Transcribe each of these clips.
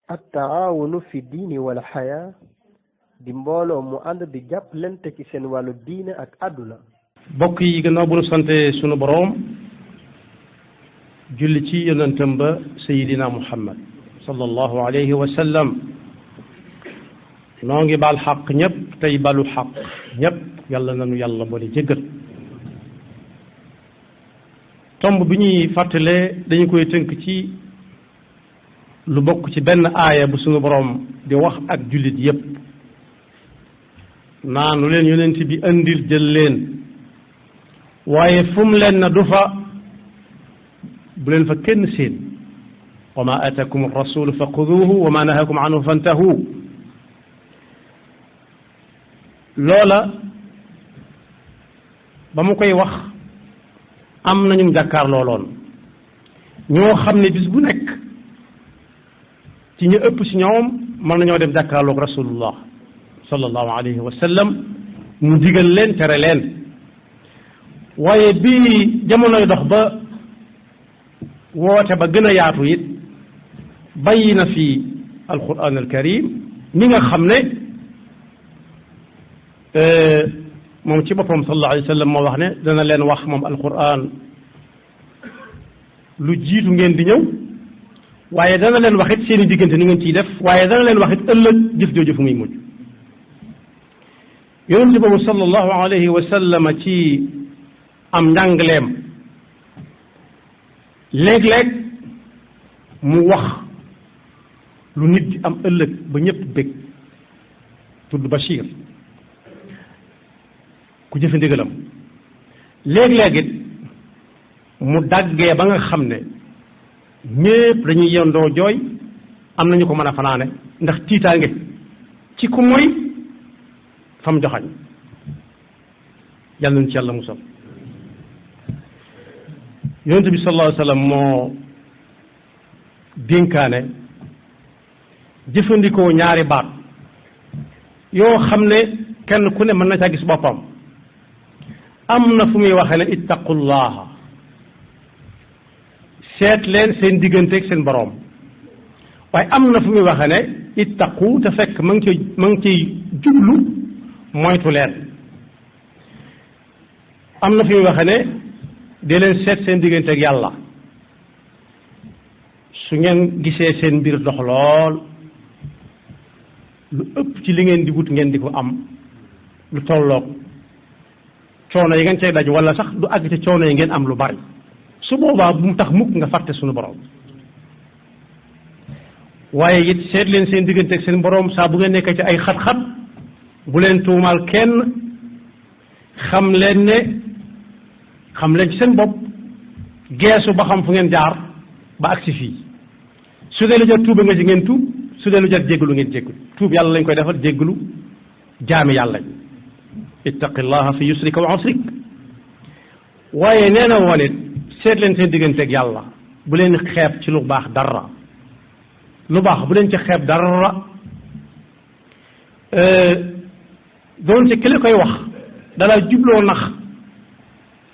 at-taawunu fi diini wal xayaa di mbooloo mu ànd di jàppalante ci seen wàllu diine ak àdduna. bokk yi gannaaw bu nu sante sunu boroom julli ci yonentam ba sayidina muhammad sallallahu alayhi wa sallam noo ngi baal xaq ñëpp tey balu xaq ñëpp yàlla nanu yàlla boole jéggal. tomb bi ñuy fàttalee dañu koy tënk ci lu bokk ci benn aaya bu sunu boroom di wax ak jullit yépp naa nu leen yonent bi andil jël leen waaye fu mu leen na du fa bu leen fa kenn seen wa ma atakum ar-rasulu fa xuduuhu wa ma nahakum anhu fantahu loola ba mu koy wax am nañu jàkkaar looloon ñoo xam ne bis bu nekk ci ñu ëpp si ñoom mën nañoo dem jàkkaarloog rasulullah sallallahu alayhi wa sallam mu digal leen tere leen waaye bii jamonoy dox ba woote ba gën a yaatu it bàyyi na fi alquran alkarim mi nga xam ne moom ci boppam sallallahu alayhi wa sallam moo wax ne dana leen wax moom alquran lu jiitu ngeen di ñëw waaye dana leen wax it seen i diggante ni ngeen ciy def waaye dana leen wax it ëllëg jëf jooju fu muy mujj yonent boobu sallallahu alayhi wa sallam ci am njàngleem léeg-léeg mu wax lu nit di am ëllëg ba ñëpp bég tudd Bachir ku jëfe ndigalam léeg-léeg it mu daggee ba nga xam ne ñépp dañuy yendoo jooy am nañu ko mën a fanaane ndax tiitaange ci ku mooy fam joxañ yàlla nañu ci yàlla musal yonent bi sallallahu alayhi wa sallam moo dénkaane jëfandikoo ñaari baat yoo xam ne kenn ku ne mën na caa gis boppam am na fu muy waxee ne ittaqullaha seet leen seen digganteeg seen boroom waaye am na fu muy waxee ne ittaqu te fekk ma ngi ciy jublu moytu leen am na fu muy waxee ne dee leen seet seen digganteeg yàlla su ngeen gisee seen mbir dox lool lu ëpp ci li ngeen di wut ngeen di ko am lu tolloog coono yi ngeen cay daj wala sax du àgg ci coono yi ngeen am lu bari su boobaa bu mu tax mukk nga fàtte suñu borom waaye it seet leen seen diggante ak seen borom saa bu ngeen nekkee ci ay xat-xat bu leen tuumaal kenn xam leen ci seen bopp geesu ba xam fu ngeen jaar ba agsi fii su dee lu jar tuuba nga ci ngeen tuub su dee lu jar jéggalu ngeen jéggalu tuub yàlla lañ koy defal jéggalu jaami yàlla ittaqillaha fi yusrika wa usrik waaye nee na woon it seet leen seen digganteeg yàlla bu leen xeeb ci lu baax dara lu baax bu leen ci xeeb dara doon ci ki la koy wax dalaa jubloo nax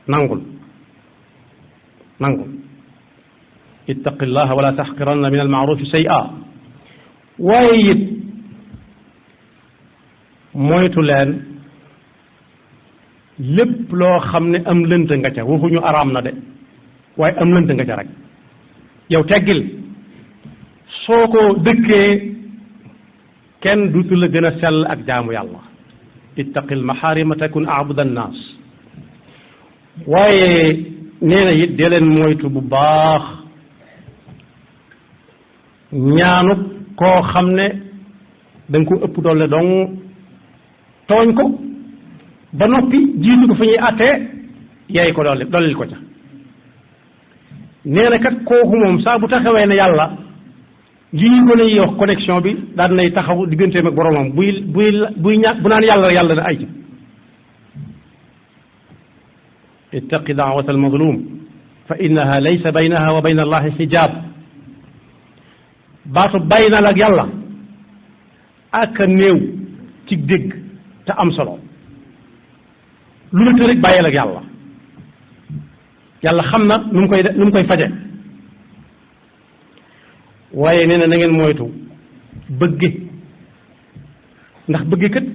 nangul ittaqillaha wala taxqiranna min almaarufi shay'a waaye it moytu leen lépp loo xam ne am lënt nga ca waxuñu araam na de waaye am lënt nga ca rek yow teggil soo ko dëkkee kenn dutu la gën a sell ak jaamu yàlla ittaqil maxaarima takun abuda annaas waaye nee na it dee leen moytu bu baax ñaanu koo xam ne da nga ko ëpp doole dong tooñ ko ba noppi jiitu ko fa ñuy àttee yaay ko dollil ko ca nee na kat kooku moom saa bu taxawee ne yàlla lii ko lay wax connexion bi daan nay taxaw digganteem ak boromam buy ñàkk bu naan yàlla na ay ci ittaqi daawata almazlum fa innaha laysa baynaha wa bayna allahi xijaab baatu bayna la ak yàlla ak a néew ci dégg te am solo lu la të rek bàyyeel ak yàlla yàlla xam na nu mu koy faje waaye nee na na ngeen moytu bëgge ndax bëgge kat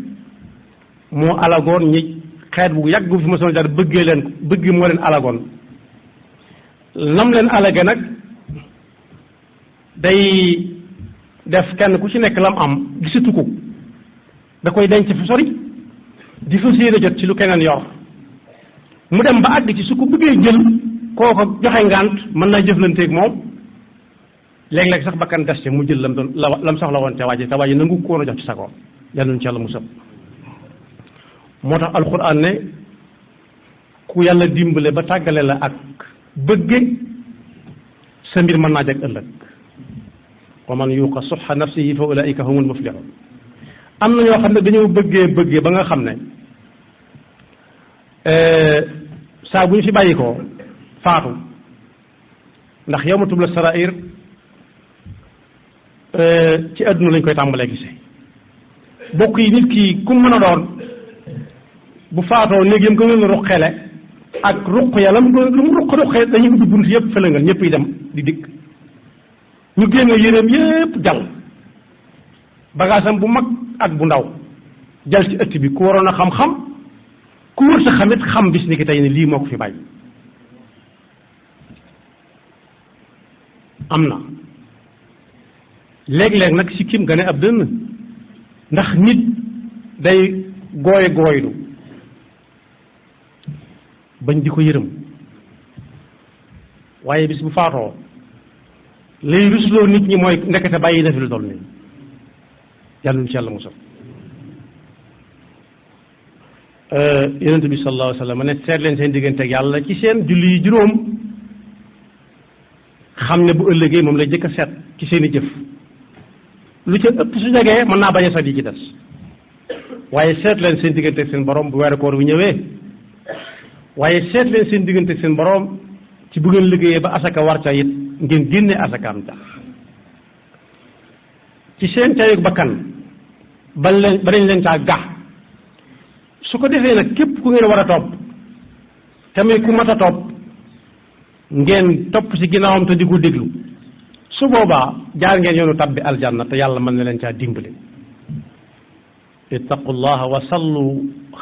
moo alagoon ñi xeet bu yàgg fi ma soon jaar bëggee leen ko bëgge moo leen alagoon nam leen alage nag day def kenn ku ci nekk lam am gisatu ko da koy denc fu sori di fa séen a jot ci lu keneen yor mu dem ba àgg ci su ko bëggee jël kooko joxe ngànt mën naa jëflanteeg moom léeg-léeg sax bakkan des ca mu jël lam doon lam soxla woon te waaje nangu ko woon a jox ci sagoom yàlla nu ci yàlla musal moo tax alxuraan ne ku yàlla dimbale ba tàggale la ak bëgge sa mbir mën naa jag ëllëg wa man yuuqa suxa nafsihi fa ulaika humul muflihun am na ñoo xam ne dañoo bëggee ba nga xam ne saa bu ñu fi bàyyi ko faatu ndax yawma tubla sarair ci àdduna lañ koy tàmbalee gisee bokk yi nit ki ku mën a doon bu faatoo néeg yam ko gën a ruqele ak ruq ya lu mu ruqee dañuy ubbi bunt yëpp fëlëngal ñëpp yi dem di dikk ñu génne yéreem yëpp jal bagaasam bu mag ak bu ndaw jal ci ëtt bi ku waroon a xam-xam ku wër sa xamit xam bis ni ki tey ne lii moo ko fi bàyyi am na léeg-léeg nag si kim gane ab dënn ndax nit day gooylu bañ di ko yërëm waaye bis bu faatoo lay rusloo nit ñi mooy ndekete bàyyi na fi lu toll nii yàlla nu ci yàlla musal yonent bi sallallahu alayhi wa sallam ne seet leen seen diggante ak yàlla ci seen julli yi juróom xam ne bu ëllëgee moom lay jëkk a seet ci seen i jëf lu ca ëpp su jegee mën naa bañ a sax yi ci des waaye seet leen seen diggante ak seen borom bu weeru koor bi ñëwee waaye seet leen seen diggante ak seen borom ci bu ngeen liggéeyee ba asaka war ca it ngeen génne asakaam ca ci seen cayug bakkan ba dañ leen caa gax su ko defee nag képp ku ngeen war a topp tamit ku mat a topp ngeen topp ci ginnaawam te di ko déglu su boobaa jaar ngeen yoonu tabbi aljanna te yàlla mën na leen caa dimbali ittaqullaha wa sallu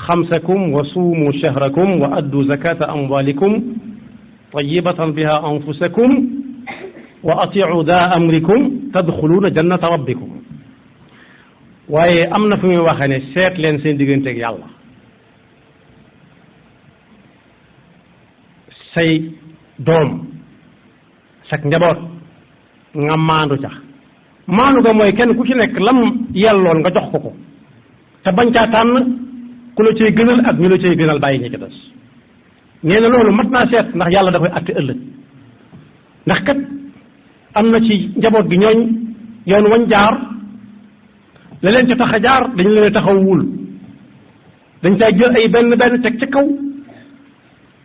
xamsakum wa suumu shahrakum wa addu zakata amwalikum tayyibatan biha anfusakum wa atiu da amrikum tadxuluuna jannata rabbikum waaye am na fu muy waxee ne seet leen seen digganteeg yàlla say doom sak njaboot nga maandu ca maandu ga mooy kenn ku ci nekk lam yelloon nga jox ko te bañ caa tànn ku la cay gënal ak ñu la cay gënal bàyyi ñi ci des nee na loolu mat naa seet ndax yàlla da koy àtte ëllëg ndax kat am na ci njaboot gi ñooñ yoon wañ jaar la leen ca tax a jaar dañu leen taxaw wul dañ caa jël ay benn teg ca kaw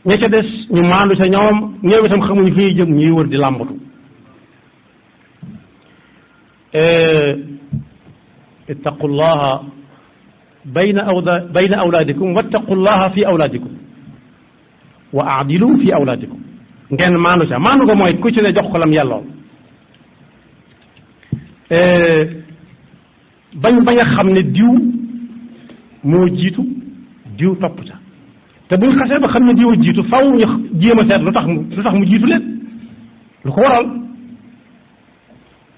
ña ca des ñu maandu ca ñoom itam xamuñu fi ñuy jëm ñuy wër di làmbatu ittaqullaha bayna awlaadikum wattaqullaha fi awlaadikum wa aadilu fi awlaadikum ngeen maandu ca maandu ko mooy ku ci ne jox ko lam yellool bañ a xam ne diw moo jiitu diw topp ca te buñ xasee ba xam ne diw a jiitu faw ñu jéem a seet lu tax mu jiitu leen lu ko waral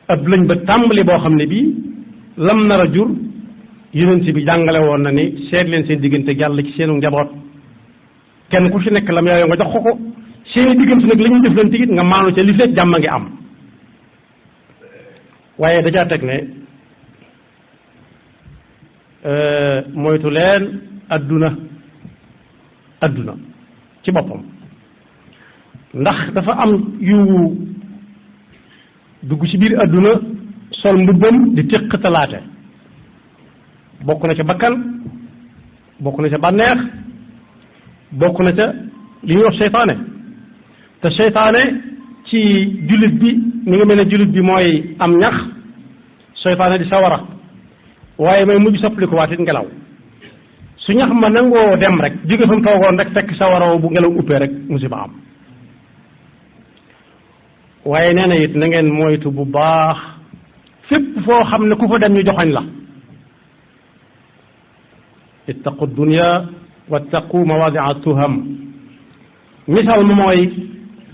ab lañ ba tàmbali boo xam ne bii lam nar a jur yonent bi jàngale woon na ni seet leen seen diggante yàlla ci seenu njaboot kenn ku ci nekk lam yaayoo nga jox ko seeni diggante nag la ñuy jëflante it nga maanu ca li fekk jàmm ngi am waaye dajaa teg ne moytu leen adduna ci boppam ndax dafa am yu dugg ci biir adduna sol mbubbam di téq talaate bokk na ca bakkan bokk na ca bànneex bokk na ca li ñuy wax seytaane te seytaane ci jullit bi ni nga mel ne jullit bi mooy am ñax seytaane di sawara waaye may mujj soppali ko waatit ngelaw su ñax ma nangoo dem rek jóge fa mu toogoon rek fekk sawara bu ngelaw uppee rek musiba am waaye nee na it na ngeen moytu bu baax fépp foo xam ne ku fa dem ñu joxañ la ittaqu dunya wattaqu mawadia tuham misaal mu mooy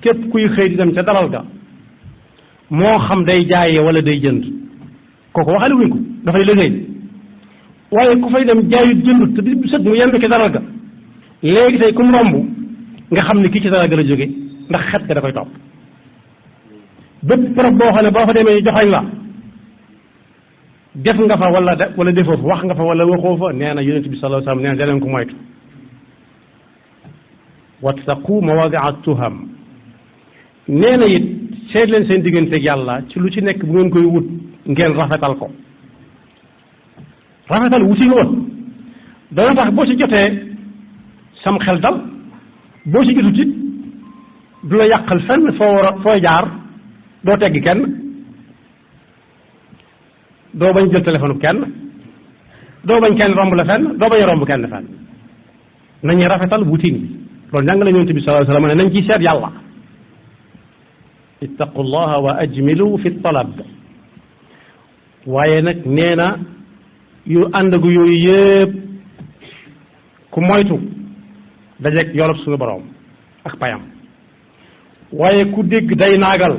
képp kuy xëy di dem ca daral ga moo xam day jaayee wala day jënd kooku waxale wuñ ko dafay liggéey waaye ku fay dem jaayut jëndut te bi sët mu yendu ci daral ga léegi tey ku mu romb nga xam ne kii ci daral ga la jóge ndax xet ga da koy topp bépp barab boo xam ne boo fa demee joxañ la def nga fa wala defoo fa wax nga fa wala waxoo fa nee na yonent bi sallallahu alayhi wasallam nee na da leen ko moytu wattaqu mawadia tuham nee na it seet leen seen digganteeg yàlla ci lu ci nekk bu ngeen koy wut ngeen rafetal ko rafetal wuti nga woon dana tax boo ci jotee sam xel dal boo ci jotut it du la yàqal fenn fooy jaar doo teggi kenn doo bañ jël téléphone kenn doo bañ kenn romb la fenn doo bañ romb kenn fenn nañu rafetal wutin bi loolu njàng la yonent bi sallallahu alayhi wasallam ne nañ ciy seet yàlla ittaqullaha wa ajmilu fi talab waaye nag nee na yu àndagu yooyu yëpp ku moytu dajeeg yolob suñu borom ak payam waaye ku dégg day naagal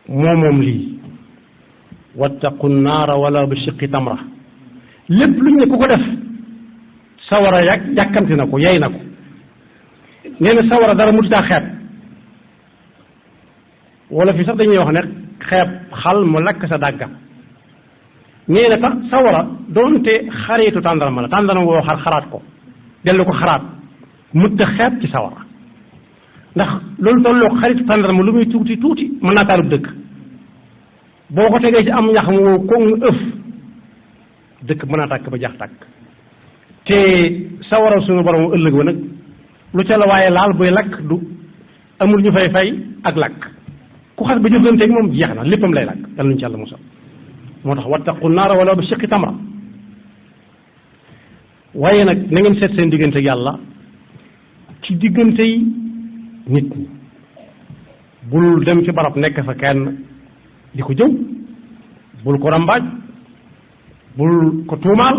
moom lii wattaqu naara wala bi shiqi tamra lépp luñ ne ku ko def sawara yàkkamti na ko yey na ko nee na sawara dara mu taa xeeb wala fi sax dañuy wax ne xeeb xal mu lakk sa dàgga nee na tax sawara doonte xaritu tàndarma la tàndarma woo xaraat ko dellu ko xaraat mutta xeeb ci sawara ndax loolu tolloo xaritu tàndarma lu muy tuuti tuuti mën naa taalub dëkk boo ko tegee ci am ñax mu wow koŋ ëf dëkk mën naa tàkk ba jax tàkk te sawara suñu borom ëllëg wa nag lu ca la waaye laal buy lakk du amul ñu fay fay ak lakk ku xas ba jëflanteeg moom jeex na léppam lay lakk yàlla nañu ci yàlla musal moo tax wattaqu naara wala bi shiqqi tamra waaye nag na ngeen seet seen diggante ak yàlla ci diggante yi nit ñi bul dem ci barab nekk fa kenn di ko jëw bul ko rambaaj bul ko tuumaal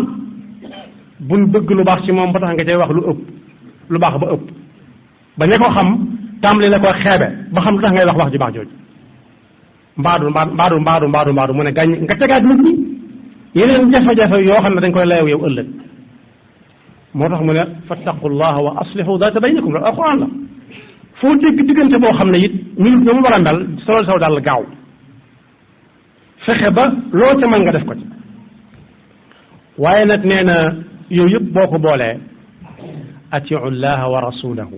bul bëgg lu baax ci moom ba tax nga cay wax lu baax ba ëpp ba ña ko xam tàmbali la ko xeebe ba xam lu tax ngay wax ju baax jooju mbaadu mu ne gàññ nga tegaat nit ñi yeneen jafe-jafe yoo xam ne dañ koy layow yow ëllëg moo tax mu ne fattaqullaha wa aslihu daata baynikum loolu alquran la foo dégg diggante boo xam ne it minute na mu war a mel solol saw daal gaaw fexe ba loo ca mën nga def ko ci waaye nag nee na yooyu yëpp boo ko boolee atiu llaha wa rasulahu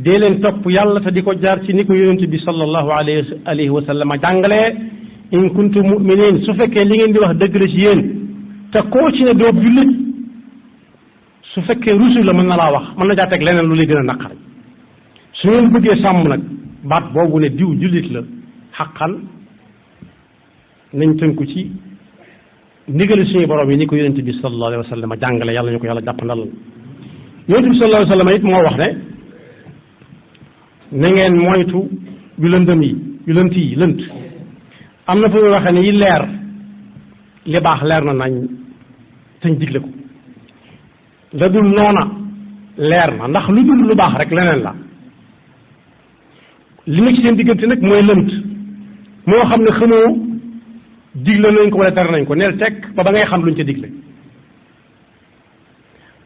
dee leen topp yàlla te di ko jaar ci ni ko yonent bi sallallahu alayhi wa sallam jàngalee in kuntum muminin su fekkee li ngeen di wax dëgg la ci yéen te koo ci ne doob jullit su fekkee rusul la mën na laa wax mën na jaa teg leneen lu lay gën a naqari su ngeen bëggee sàmm nag baat boobu ne diw jullit la xaqan nañ tënku ci ndigal suñu borom yi ni ko yonent bi sallallahu alayhi wa sallam jàngale yàlla ñu ko yàlla jàppandal yonent bi sallallahu alayhi wa sallam it moo wax ne na ngeen moytu yu lëndëm yi yu lënt yi lënt am na fu muy waxee ne yi leer li baax leer na nañ tañ digle ko la dul noona leer na ndax lu dul lu baax rek leneen la li nekk ci seen diggante nag mooy lënt moo xam ne xamoo digle nañ ko wala tere nañ ko neel teg ba ngay xam luñ ca digle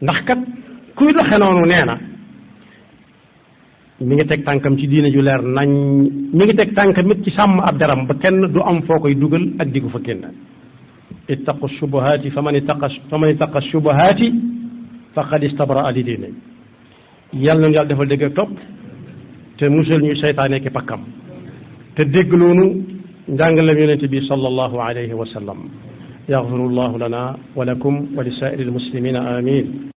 ndax kat kuy doxe noonu nee na mi ngi teg tànkam ci diine ju leer nañ mi ngi teg tànkam it ci sàmm ab daram ba kenn du am foo koy dugal ak di ko fa génn ittaqu shubuhaati fa man ittaqa shubuhaati faqad istabraa li diine yàlla nañu yàlla defal dégg ak topp te musal ñu seytaane ki pakkam te dégg loonu njàngalem yonente bi sallallahu alayhi wa sallam yaxfiru llahu lana wa lakum wa li saa'iri almuslimina amin